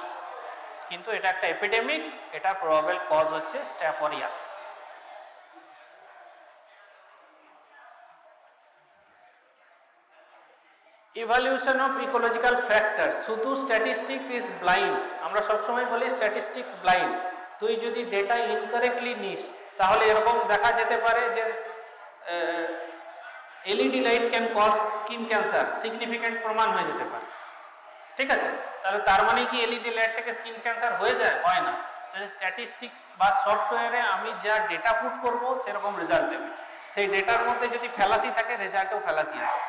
কিন্তু এটা একটা এপিডেমিক, এটা প্রবাবল কজ হচ্ছে step aureus. Evaluation of ecological factor, শুধু স্ট্যাটিস্টিক্স ইজ ব্লাইন্ড। আমরা সবসময় বলি স্ট্যাটিস্টিক্স ব্লাইন্ড। তুই যদি ডেটা ইনকারেক্টলি নিস তাহলে এরকম দেখা যেতে পারে যে LED light can cause skin cancer, significant প্রমাণ হয়ে যেতে পারে। ঠিক আছে, তাহলে তার মানে কি এলইডি লাইট থেকে স্কিন ক্যান্সার হয়ে যায়? হয় না। তাহলে স্ট্যাটিস্টিক্স বা সফটওয়্যারে আমি যা ডেটা পুট করব সেরকম রেজাল্ট দেবে। সেই ডেটার মধ্যে যদি ফ্যালাসি থাকে রেজাল্টেও ফ্যালাসি আসে।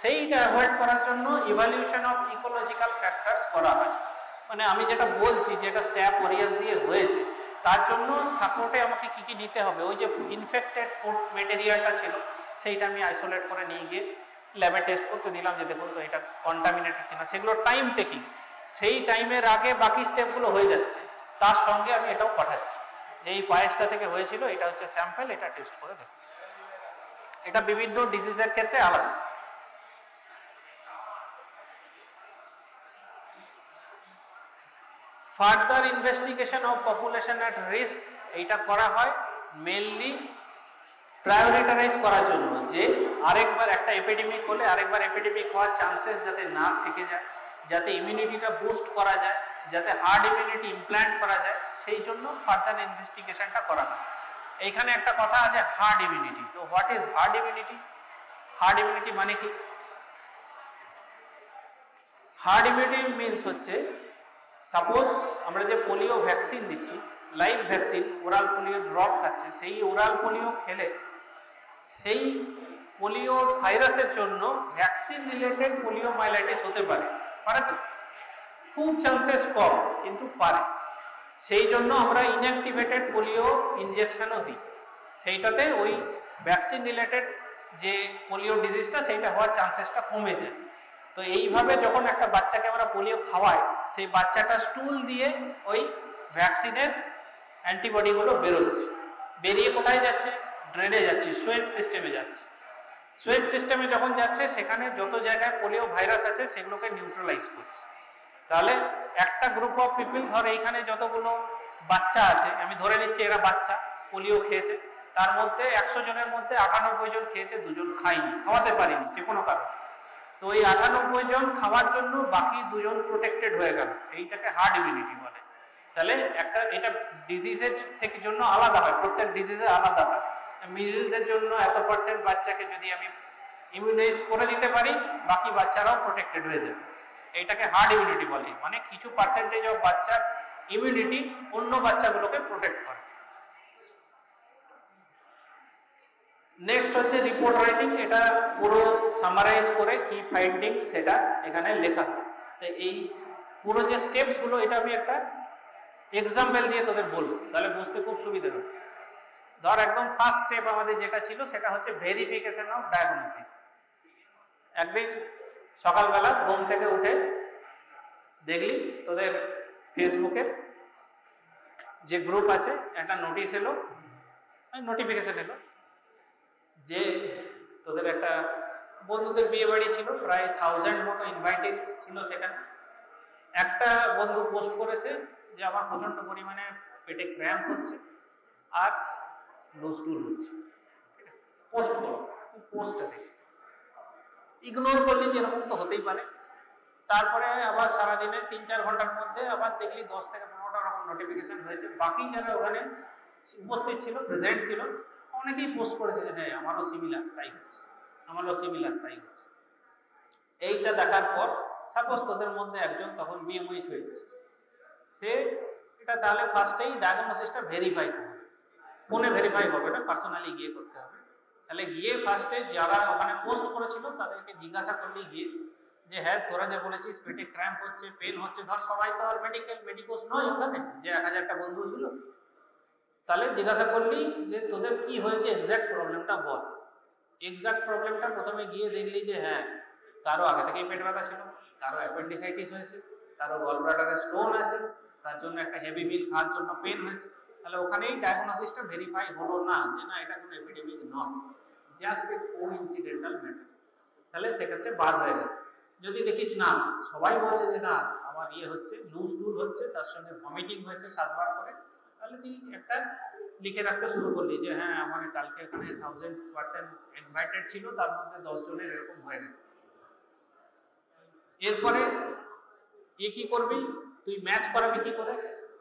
সেইটা অ্যাভয়েড করার জন্য ইভালুয়েশন অফ ইকোলজিক্যাল ফ্যাক্টরস করা হয়। মানে আমি যেটা বলছি যেটা স্ট্যাপ ওরিয়াস দিয়ে হয়েছে তার জন্য সাপোর্টে আমাকে কি কি নিতে হবে, ওই যে ইনফেক্টেড ফুড মেটেরিয়ালটা ছিল সেইটা আমি আইসোলেট করে নিয়ে গিয়ে ল্যাবে টেস্ট করতে দিলাম যে দেখুন তো এটা কন্টামিনেটেড কিনা। সেগুলো টাইম টেকিং, সেই টাইমের আগে বাকি স্টেপগুলো হয়ে যাচ্ছে। তার সঙ্গে আমি এটাও পাঠাচ্ছি যে এই পায়েসটা থেকে হয়েছিল, এটা হচ্ছে স্যাম্পল, এটা টেস্ট করে দেখুন। এটা বিভিন্ন ডিজিজের ক্ষেত্রে আলাদা। Further investigation of population at risk, এইটা করা হয় মেইনলি প্রায়োরিটাইজ করার জন্য, যে আরেকবার একটা এপিডেমিক হলে আরেকবার এপিডেমিক হওয়ার চান্সেস যাতে না থেকে যায়, যাতে ইমিউনিটিটা বুস্ট করা যায়, যাতে হার্ড ইমিউনিটি ইমপ্ল্যান্ট করা যায়, সেই জন্য ফার্দার ইনভেস্টিগেশনটা করা হয়। এইখানে একটা কথা আছে হার্ড ইমিউনিটি। তো what is hard immunity? Hard immunity মানে কি? হার্ড ইমিউনিটি মিনস হচ্ছে সাপোজ আমরা যে পোলিও ভ্যাকসিন দিচ্ছি, live vaccine, oral polio drop খাচ্ছে, সেই ওরাল পোলিও খেলে সেই পোলিও ভাইরাসের জন্য ভ্যাকসিন রিলেটেড পোলিও মাইলাইটিস হতে পারে। পারে তো? খুব চান্সেস কম, কিন্তু পারে। সেই জন্য আমরা ইনঅ্যাক্টিভেটেড পোলিও ইনজেকশনও দিই। সেইটাতে ওই ভ্যাকসিন রিলেটেড যে পোলিও ডিজিজটা সেইটা হওয়ার চান্সেসটা কমে যায়। তো এইভাবে যখন একটা বাচ্চাকে আমরা পোলিও খাওয়াই, সেই বাচ্চাটা স্টুল দিয়ে ওই ভ্যাকসিনের অ্যান্টিবডিগুলো বেরোচ্ছে। বেরিয়ে কোথায় যাচ্ছে? ড্রেনে যাচ্ছে, সুয়েজ সিস্টেমে যাচ্ছে। সুয়েজ সিস্টেমে যখন যাচ্ছে সেখানে যত জায়গায় পোলিও ভাইরাস আছে সেগুলোকে নিউট্রালাইজ করছে। তাহলে একটা গ্রুপ অফ পিপল, ধর এইখানে যতগুলো বাচ্চা আছে, আমি ধরে নিচ্ছি এরা বাচ্চা পোলিও খেয়েছে, তার মধ্যে 100 জনের মধ্যে 98 জন খেয়েছে, 2 জন খায়নি, খাওয়াতে পারিনি যে কোনো কারণে। তো ওই 98 জন খাওয়ার জন্য বাকি 2 জন প্রোটেক্টেড হয়ে গেল, এইটাকে হার্ড ইমিউনিটি বলে। তাহলে একটা এটা ডিজিজের থেকে জন্য আলাদা হয়, প্রত্যেক ডিজিজে আলাদা হয়। মিজলসের জন্য এত% বাচ্চাকে যদি আমি ইমিউনাইজ করে দিতে পারি, বাকি বাচ্চারাও প্রোটেক্টেড হয়ে যাবে। এইটাকে হার্ড ইমিউনিটি বলে, মানে কিছু পার্সেন্টেজ অফ বাচ্চার ইমিউনিটি অন্য বাচ্চাগুলোকে প্রোটেক্ট করে। নেক্সট হচ্ছে রিপোর্ট রাইটিং। এটা পুরো সামারাইজ করে কি ফাইন্ডিংস সেটা এখানে লেখা। তো এই পুরো যে স্টেপসগুলো, এটা আমি একটা এক্সাম্পল দিয়ে তোদের বলবো, তাহলে বুঝতে খুব সুবিধা হবে। ধর একদম ফার্স্ট স্টেপ আমাদের যেটা ছিল সেটা হচ্ছে ভেরিফিকেশন অফ ডায়াগনোসিস। একদিন সকালবেলা ঘুম থেকে উঠে দেখলি তোদের ফেসবুকের যে গ্রুপ আছে একটা নোটিশ এলো, নোটিফিকেশন এলো যে তোদের একটা বন্ধুদের বিয়ে বাড়ি ছিল, প্রায় 1000 মতো ইনভাইটেড ছিল। সেখানে একটা বন্ধু পোস্ট করেছে যে আমার প্রচন্ড পরিমাণে পেটে ক্র্যাম্প হচ্ছে আর লুজ টুল হচ্ছে। পোস্ট করো, পোস্টটা দেখে ইগনোর করলি যে এরকম তো হতেই পারে। তারপরে আবার সারাদিনে 3-4 ঘন্টার মধ্যে আবার দেখলি 10 থেকে 15টা রকম নোটিফিকেশন হয়েছে। বাকি যারা ওখানে উপস্থিত ছিল, প্রেজেন্ট ছিল, অনেকেই পোস্ট করেছে যে হ্যাঁ আমারও সিমিলার তাই হচ্ছে, আমারও সিমিলার তাই হচ্ছে। এইটা দেখার পর সাপোজ তোদের মধ্যে একজন তখন বিএমআই হয়ে গেছে, সে এটা তাহলে ফার্স্টেই ডায়াগনোসিসটা ভেরিফাই করবে। ফোনে ভেরিফাই হবে না, পার্সোনালি গিয়ে করতে হবে। তাহলে গিয়ে ফার্স্টে যারা ওখানে পোস্ট করেছিল তাদেরকে জিজ্ঞাসা করলি গিয়ে যে হ্যাঁ তোরা যে বলেছিস পেটে ক্র্যাম্প হচ্ছে, পেন হচ্ছে, ধর সবাই তো আর মেডিকোস নয় ওখানে যে 1000টা বন্ধু ছিল। তাহলে জিজ্ঞাসা করলি যে তোদের কি হয়েছে, এক্সাক্ট প্রবলেমটা বল। এক্সাক্ট প্রবলেমটা প্রথমে গিয়ে দেখলি যে হ্যাঁ কারো আগে থেকেই পেট ব্যথা ছিল, কারো অ্যাপেন্ডিসাইটিস হয়েছে, কারো গলব্লাডারে স্টোন আছে, তার জন্য একটা হেভি মিল খাওয়ার জন্য পেন হয়েছে। তাহলে ওখানেই ডায়াগনোসিসটা ভেরিফাই হলো না যে না এটা কোনো এপিডেমিক নয়, জাস্ট এ কোইন্সিডেন্টাল ম্যাটার। তাহলে সেক্ষেত্রে বাদ হয়ে গেল। যদি দেখিস না সবাই বলছে যে না আমার ইয়ে হচ্ছে, লুজ টুল হচ্ছে, তার সঙ্গে ভমিটিং হয়েছে 7 বার করে, তাহলে তুই একটা লিখে রাখতে শুরু করলি যে হ্যাঁ আমার কালকে এখানে 1000% ইনভাইটেড ছিল, তার মধ্যে 10 জনের এরকম হয়ে গেছে। এরপরে কি করবি তুই, ম্যাচ করাবি কি করে?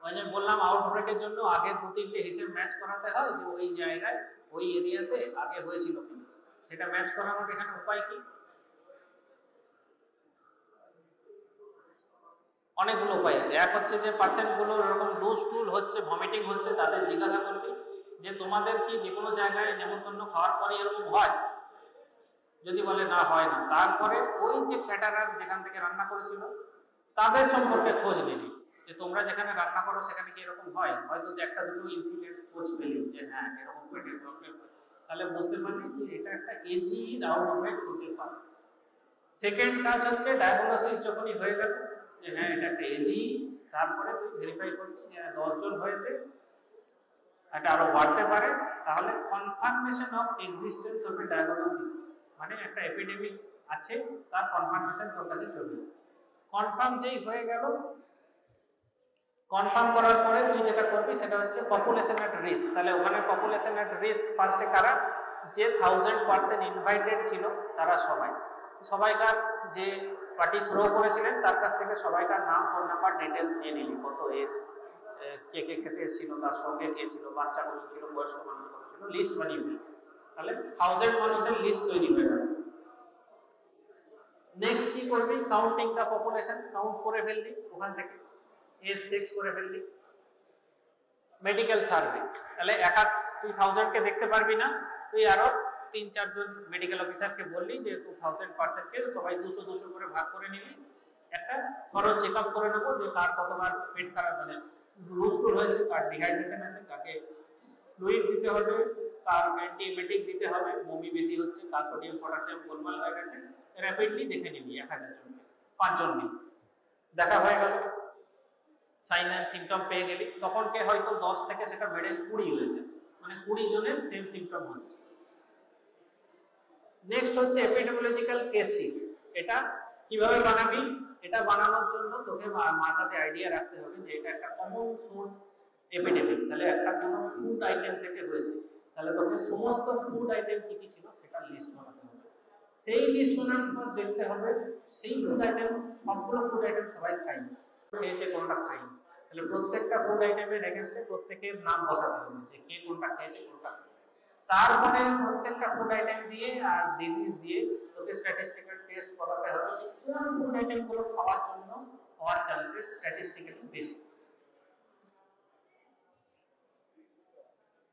ওই যে বললাম আউটব্রেকের জন্য আগে 2-3টে হিসেব ম্যাচ করাতে হয়, যে ওই জায়গায় ওই এরিয়াতে আগে হয়েছিল কিনা, সেটা ম্যাচ করানোর এখানে উপায় কি? অনেকগুলো উপায় আছে। এক হচ্ছে যে পার্সেন্টগুলো এরকম লুজ টুল হচ্ছে, ভমিটিং হচ্ছে, তাদের জিজ্ঞাসা করবি যে তোমাদের কি যে কোনো জায়গায় নেমন্তন্ন খাওয়ার পরে এরকম হয়? যদি বলে না হয় না, তারপরে ওই যে ক্যাটারার যেখান থেকে রান্না করেছিল তাদের সম্পর্কে খোঁজ নিলি, যে তোমরা যেখানে রান্না করো সেখানে কি এরকম হয়? হয়তো একটা দুটো ইনসিডেন্ট খোঁজ পেলি যে হ্যাঁ এরকম পেটের প্রবলেম হয়, তাহলে বুঝতে পারলি যে এটা একটা এজি আউটব্রেক হতে পারে। সেকেন্ড কাজ হচ্ছে ডায়াগনোসিস যখনই হয়ে গেল যে হ্যাঁ এটা একটা এজি, তারপরে তুই ভেরিফাই করবি যে 10 জন হয়েছে, এটা আরো বাড়তে পারে, তাহলে confirmation of existence of A diagnosis, মানে একটা এপিডেমিক আছে তার কনফার্মেশন তোর কাছে চলবে। কনফার্ম যেই হয়ে গেল, কনফার্ম করার পরে তুই যেটা করবি সেটা হচ্ছে পপুলেশন এট রিস্ক। তাহলে ওখানে পপুলেশন এট রিস্ক ফার্স্টে কারা? যে 1000% ইনভাইটেড ছিল তারা সবাইকার যে পার্টি থ্রো করেছিলেন তার কাছ থেকে সবাইকার নাম, ফোন নাম্বার, ডিটেলস নিয়ে নিলি, কত এজ, কে কে খেতে এসেছিল, তার সঙ্গে কে ছিল, বাচ্চা কত ছিল, বয়স্ক মানুষ কত ছিল, লিস্ট বানিয়ে দিলি। তাহলে 1000 মানুষের লিস্ট তৈরি হয়ে গেল। নেক্সট কি করবি? কাউন্টিং দ্য পপুলেশন, কাউন্ট করে ফেললি ওখান থেকে, এজ সেক্স করে ফেললি। মেডিকেল সার্ভে, তাহলে তুই 1000 কে দেখতে পারবি না, তুই আরো 3-4 জন মেডিকেল অফিসারকে বললি যে 2000% কে সবাই 200 করে ভাগ করে নিবি, একটা থরো চেক আপ করে নেবো যে কার কতবার পেট খারাপ, মানে লুজ টুল হয়েছে, কার ডিহাইড্রেশন আছে, কাকে ফ্লুইড দিতে হবে, কার অ্যান্টিএমেটিক দিতে হবে, বমি বেশি হচ্ছে, কার সোডিয়াম পটাশিয়াম গোলমাল হয়ে গেছে, র্যাপিডলি দেখে নিবি 1000 জনকে, 5 জন নিবি, দেখা হয়ে গেল, সাইন অ্যান্ড সিমটম পেয়ে গেলি। তখন কে হয়তো 10 থেকে সেটা বেড়ে 20 হয়েছে, মানে 20 জনের সেম সিমটম হচ্ছে। নেক্সট হচ্ছে এপিডেমিওলজিক্যাল কেস শীট। এটা কিভাবে বানাবি? এটা বানানোর জন্য তোকে মাথাতে আইডিয়া রাখতে হবে যে এটা একটা কমন সোর্স এপিডেমিক, তাহলে একটা কোনো ফুড আইটেম থেকে হয়েছে, তাহলে তোকে সমস্ত ফুড আইটেম কি কি ছিল সেটা লিস্ট বানাতে হবে। সেই লিস্ট বানানোর পর দেখতে হবে সেই ফুড আইটেম, সবগুলো ফুড আইটেম সবাই খায়নি, খেয়েছে কোনটা খায়নি, তাহলে প্রত্যেকটা ফুড আইটেমের এগেইনস্টে প্রত্যেকের নাম বসাতে হবে যে কে কোনটা খেয়েছে কোনটা। তারপরে প্রত্যেকটা ফুড আইটেম দিয়ে আর ডিজিজ দিয়ে তোকে স্ট্যাটিস্টিক্যাল টেস্ট করাতে হবে যে কোন ফুড আইটেমগুলো খাওয়ার জন্য হওয়ার চান্সেস স্ট্যাটিস্টিক্যালি বেশি।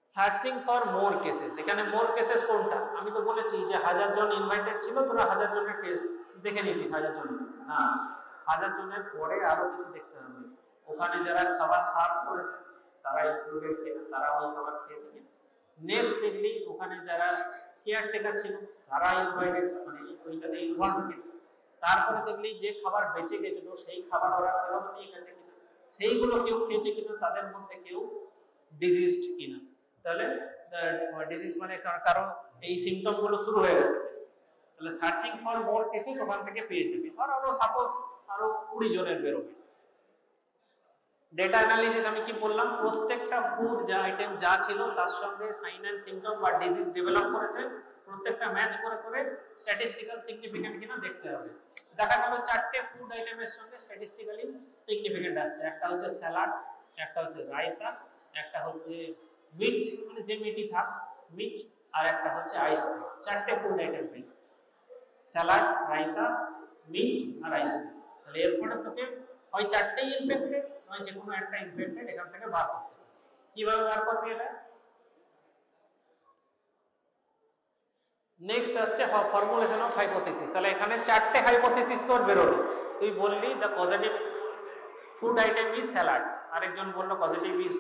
সার্চিং ফর মোর কেসেস, এখানে মোর কেসেস কোনটা? আমি তো বলেছি যে 1000 জন ইনভাইটেড ছিল, তোরা 1000 জনের দেখে নিয়েছিস, 1000 জন না, 1000 জনের পরে আরো কিছু দেখতে হবে, ওখানে যারা খাবার সার্ভ করেছে তারা ইনক্লুডেড কিনা, তারা ওই খাবার খেয়েছে কিনা। নেক্সট দেখবি ওখানে যারা কেয়ারটেকার ছিল তারা ইনভাইটেড, মানে ওইটাতে ইনভলভ কিনা। তারপরে দেখলি যে খাবার বেঁচে গেছিল সেই খাবার ওরা ফেরত নিয়ে গেছে কিনা, সেইগুলো কেউ খেয়েছে কিনা, তাদের মধ্যে কেউ ডিজিজড কিনা। তাহলে ডিজিজ মানে কারো এই সিমটম গুলো শুরু হয়ে গেছে, তাহলে সার্চিং ফর মোর কেসেস ওখান থেকে পেয়ে যাবি। ধর আরো সাপোজ আরো 20 জনের বেরোবে। ডেটা অ্যানালিসিস আমি কি বললাম? প্রত্যেকটা ফুড যা আইটেম যা ছিল তার সঙ্গে সাইন অ্যান্ড সিমটম বা ডিজিজ ডেভেলপ করেছে, প্রত্যেকটা ম্যাচ করে করে স্ট্যাটিস্টিক্যাল সিগনিফিকেন্ট কিনা দেখতে হবে। দেখা গেল 4টে ফুড আইটেমের সঙ্গে স্ট্যাটিস্টিক্যালি সিগনিফিকেন্ট আসছে, একটা হচ্ছে স্যালাড, একটা হচ্ছে রায়তা, একটা হচ্ছে মিট, মানে যে মিটই থাক মিট, আর একটা হচ্ছে আইসক্রিম। 4টে ফুড আইটেম পেল, স্যালাড, রায়তা, মিট আর আইসক্রিম। তাহলে এরপরে তোকে হয় 4টেই ইনফেক্টেড নয় যে কোনো একটা ইনফেক্টেড এখান থেকে বার করতে হবে। কিভাবে বার করবি এটা? নেক্সট আসছে ফর্মুলেশন অফ হাইপোথিসিস। তাহলে এখানে 4টে হাইপোথিসিস তোর বেরোলো। তুই বললি the positive food item is salad, আরেকজন বললো পজিটিভ ইজ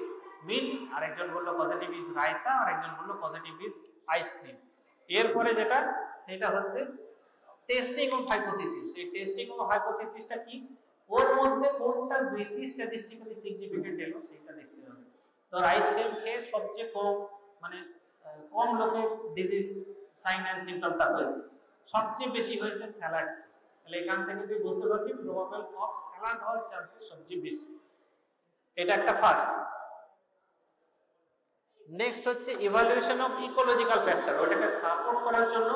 মিট, আরেকজন বললো পজিটিভ ইজ রায়তা, আরেকজন বললো পজিটিভ ইজ আইসক্রিম। এরপরে যেটা সেটা হচ্ছে টেস্টিং অফ হাইপোথিসিস। এই টেস্টিং অফ হাইপোথিসিসটা কি? ওর মধ্যে কোনটা বেশি স্ট্যাটিস্টিক্যালি সিগনিফিকেন্ট এলো সেটা দেখতে হবে। তো আইসক্রিম খেয়ে সবচেয়ে কম, মানে কম লোকের ডিজিজ সাইন অ্যান্ড সিমটমটা হয়েছে, সবচেয়ে বেশি হয়েছে স্যালাড। তাহলে এখান থেকে তুই বুঝতে পারবি প্রবাবল অফ স্যালাড হওয়ার চান্সেস সবচেয়ে বেশি। এটা একটা ফার্স্ট। নেক্সট হচ্ছে ইভালুয়েশন অফ ইকোলজিক্যাল ফ্যাক্টর, ওটাকে সাপোর্ট করার জন্য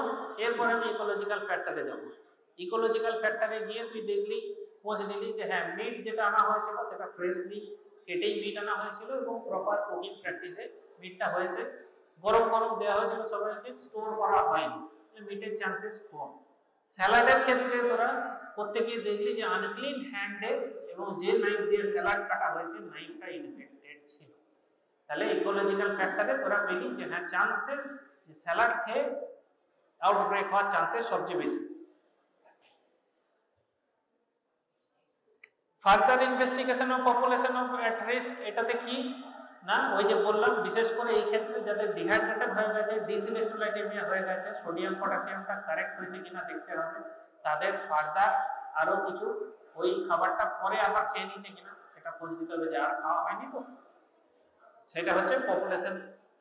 এরপরে আমি ইকোলজিক্যাল ফ্যাক্টরে যাব। ইকোলজিক্যাল ফ্যাক্টরে গিয়ে তুই দেখলি, খোঁজ নিলি যে হ্যাঁ মিট যেটা আনা হয়েছিল সেটা ফ্রেশলি কেটেই মিট আনা হয়েছিল এবং প্রপার কুকিং প্র্যাকটিসে মিটটা হয়েছে, গরম গরম দেওয়া হয়েছিল সবাইকে, স্টোর করা হয়নি, মিটের চান্সেস কম। স্যালাডের ক্ষেত্রে তোরা করতে গিয়ে দেখলি যে আনক্লিন হ্যান্ডে এবং যে নাইফ দিয়ে স্যালাড কাটা হয়েছে নাইফটা ইনফেক্টেড ছিল। তাহলে ইকোলজিক্যাল ফ্যাক্টরে তোরা পেলি যে হ্যাঁ চান্সেস স্যালাড খেয়ে আউটব্রেক হওয়ার চান্সেস সবচেয়ে বেশি। Further investigation of population of at risk, এটাতে কি না ওই যে বললাম বিশেষ করে এই ক্ষেত্রে যাদের ডিহাইড্রেশন হয়ে গেছে, ডিসইলেক্ট্রোলাইটেমিয়া হয়ে গেছে, সোডিয়াম পটাশিয়ামটা কারেক্ট হয়েছে কিনা দেখতে হবে, তাদের ফার্দার আরো কিছু ওই খাবারটা পরে আবার খেয়ে নিচ্ছে কিনা সেটা খোঁজ দিতে হবে, যে আর খাওয়া হয়নি তো। সেটা হচ্ছে পপুলেশন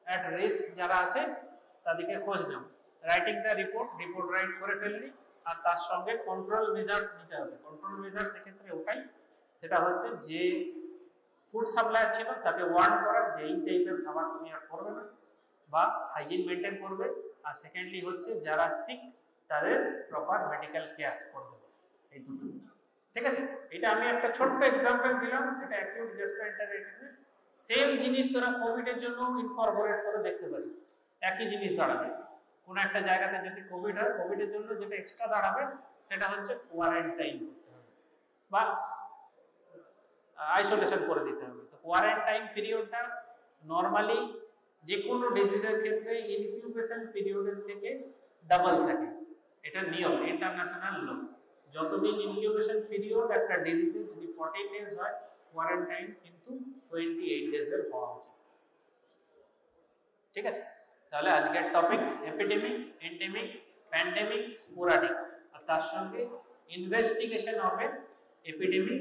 এট রিস্ক যারা আছে তাদেরকে খোঁজ নেব, রাইটিং দ্য রিপোর্ট রাইট করে ফেললি, আর তার সঙ্গে কন্ট্রোল মেজার্স নিতে হবে। কন্ট্রোল মেজার্স এক্ষেত্রে ওটাই, সেটা হচ্ছে যে ফুড সাপ্লায়ার ছিল তাকে ওয়ার্ন করা যে এই টাইপের খাবার তুমি আর করবে না বা হাইজিন মেনটেন করবে, আর সেকেন্ডলি হচ্ছে যারা সিক তাদের প্রপার মেডিকেল কেয়ার করবে, এই দুটো। ঠিক আছে, এটা আমি একটা ছোট্ট এক্সাম্পল দিলাম, এটা অ্যাকিউট গ্যাস্ট্রোএন্টারাইটিসের। সেম জিনিস তোরা কোভিডের জন্য ইনকর্পোরেট করে দেখতে পারিস, একই জিনিস দাঁড়াবে। কোনো একটা জায়গাতে যদি কোভিড হয়, কোভিডের জন্য যেটা এক্সট্রা দাঁড়াবে সেটা হচ্ছে কোয়ারেন্টাইন করতে হবে বা আইসোলেশন করে দিতে হবে। তো কোয়ারেন্টাইন পিরিয়ডটা নরমালি যে কোনো ডিজিজের ক্ষেত্রে ইনকিউবেশন পিরিয়ডের থেকে ডাবল থাকে, এটা নিয়ম, ইন্টারন্যাশনাল ল। যতদিন ইনকিউবেশন পিরিয়ড একটা ডিজিজের যদি 14 ডেজ হয়, কোয়ারেন্টাইন কিন্তু 28 ডেজের হওয়া উচিত। ঠিক আছে, তাহলে আজকের topic epidemic, endemic, pandemic, sporadic, আর তার সঙ্গে investigation of a epidemic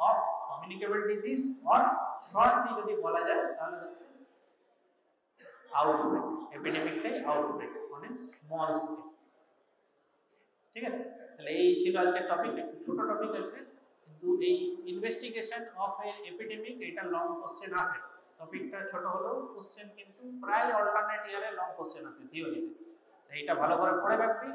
of communicable disease, or shortly যদি বলা যায় তাহলে হচ্ছে আউটব্রেক। এপিডেমিকটাই আউটব্রেক মানে স্মল স্কেল। ঠিক আছে, তাহলে এই ছিল আজকের টপিক, একটু ছোট টপিক আছে, কিন্তু এই ইনভেস্টিগেশন অফ এ এপিডেমিক এটা লং কোশ্চেন আসে। টপিকটা ছোট হলেও কোশ্চেন কিন্তু প্রায় অল্টারনেট ইয়ারে লং কোশ্চেন আসে থিওরিতে, এইটা ভালো করে পড়ে রাখবি।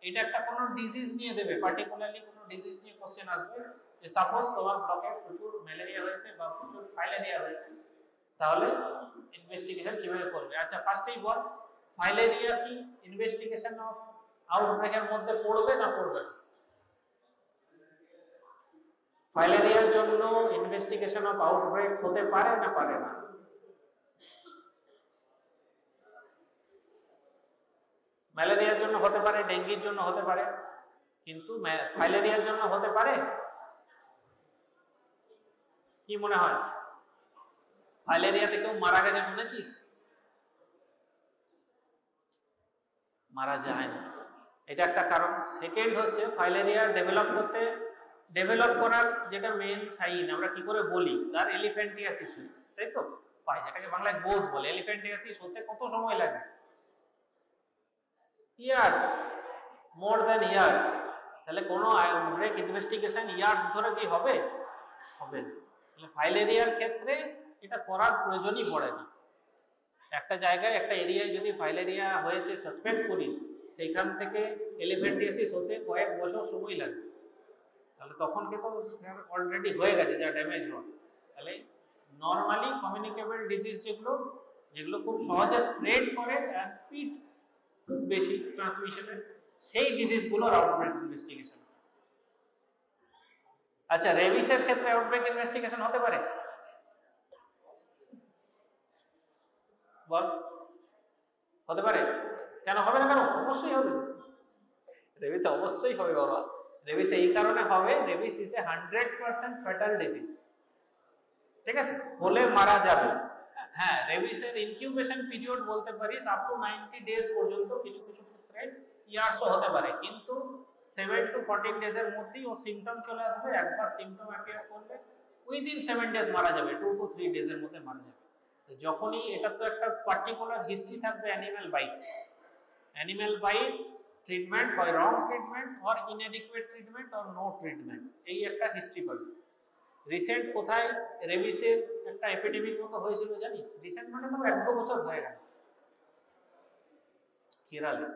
এটা একটা কোনো ডিজিজ নিয়ে দেবে, পার্টিকুলারলি কোনো ডিজিজ নিয়ে কোশ্চেন আসবে, যে সাপোজ তোমার ব্লকে প্রচুর ম্যালেরিয়া হয়েছে বা প্রচুর ফাইলেরিয়া হয়েছে, তাহলে ইনভেস্টিগেশন কিভাবে করবে। আচ্ছা ফার্স্টেই বল, ফাইলেরিয়া কি ইনভেস্টিগেশন অফ আউটব্রেকের মধ্যে পড়বে না পড়বে না? ফাইলেরিয়ার জন্য ইনভেস্টিগেশন অফ আউটব্রেক হতে পারে না পারে না? ম্যালেরিয়ার জন্য হতে পারে, ডেঙ্গির জন্য হতে পারে, কিন্তু ফাইলেরিয়ার জন্য হতে পারে? কি মনে হয়, ফাইলেরিয়াতে কেউ মারা গেছে শুনেছিস? মারা যায় না, এটা একটা কারণ। সেকেন্ড হচ্ছে ফাইলেরিয়া ডেভেলপ করার যেটা মেন সাইন আমরা কি করে বলি, তার এলিফ্যান্টিয়াসিস, তাই তো, এটাকে বাংলায় গোদ বলে। এলিফ্যান্টিয়াসিস হতে কত সময় লাগে? Years, more than years. তাহলে কোনো আউটব্রেক ইনভেস্টিগেশন ইয়ার্স ধরে কি হবে? হবে না। তাহলে ফাইলেরিয়ার ক্ষেত্রে এটা করার প্রয়োজনই পড়ে না। একটা জায়গায় একটা এরিয়ায় যদি ফাইলেরিয়া হয়েছে সাসপেক্ট করিস, সেইখান থেকে এলিফ্যান্টিয়াসিস হতে কয়েক বছর সময় লাগে, তাহলে তখন কিন্তু অলরেডি হয়ে গেছে যা ড্যামেজ হয়। তাহলে নর্মালি কমিউনিকেবল ডিজিজ যেগুলো খুব সহজে স্প্রেড করে আর স্পিড খুব বেশি ট্রান্সমিশনের, সেই ডিজিজগুলোর আউটব্রেক ইনভেস্টিগেশন। আচ্ছা রেবিসের ক্ষেত্রে আউটব্রেক ইনভেস্টিগেশন হতে পারে? বল, হতে পারে? কেন হবে না? কেন অবশ্যই হবে, রেবিস অবশ্যই হবে বাবা। রেবিস এই কারণে হবে, rabies is a 100% fatal disease. ঠিক আছে, হলে মারা যাবে। হ্যাঁ, রেবিসের ইনকিউবেশন পিরিয়ড বলতে পারিস আপ টু 90 ডেজ পর্যন্ত, কিছু কিছু ক্ষেত্রে ইয়ার্সও হতে পারে, কিন্তু 7 to 14 ডেজের মধ্যেই ও সিমটম চলে আসবে। একবার সিমটম অ্যাপিয়ার করলে উইদিন 7 ডেজ মারা যাবে, 2 to 3 ডেজের মধ্যে মারা যাবে। তো যখনই এটা তো একটা পার্টিকুলার হিস্ট্রি থাকবে, অ্যানিম্যাল বাইট ট্রিটমেন্ট হয়, wrong treatment or inadequate treatment or no treatment, এই একটা হিস্ট্রি পাবে। রিসেন্ট কোথায় রেবিসের একটা এপিডেমিক মতো হয়েছিল জানিস? রিসেন্ট মানে তো 1-2 বছর হয়ে গেল, কেরালে।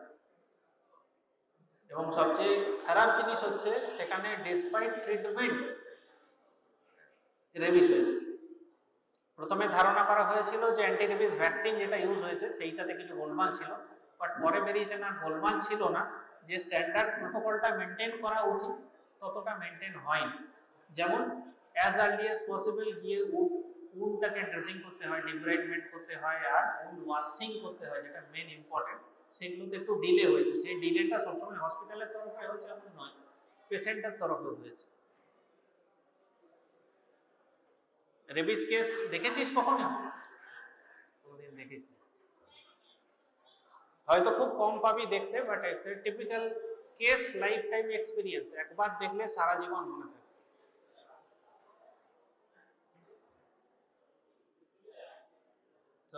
এবং সবচেয়ে খারাপ জিনিস হচ্ছে সেখানে ডিসপাইট ট্রিটমেন্ট রেবিস হয়েছে। প্রথমে ধারণা করা হয়েছিল যে অ্যান্টি রেবিস ভ্যাকসিন যেটা ইউজ হয়েছে সেইটাতে কিছু গোলমাল ছিল, বাট পরে বেরিয়েছে না গোলমাল ছিল না, যে স্ট্যান্ডার্ড প্রোটোকলটা মেনটেন করা উচিত ততটা মেনটেন হয়নি। যেমন অ্যাজ আর্লি অ্যাজ পসিবল গিয়ে উন্ডটাকে ড্রেসিং করতে হয়, ডিব্রাইডমেন্ট করতে হয়, আর উন্ড ওয়াশিং করতে হয়, যেটা মেন ইম্পর্টেন্ট, সেগুলোতে একটু ডিলে হয়েছে। সেই ডিলেটা সবসময় হসপিটালের তরফে হয়েছে এমন নয়, পেশেন্টের তরফে হয়েছে। রেবিস কেস দেখেছিস কখনো? কোনদিন দেখিস? হয়তো খুব কম পাবি দেখতে, but it's a typical case, life time experience, একবার দেখলে সারা জীবন মনে থাকে।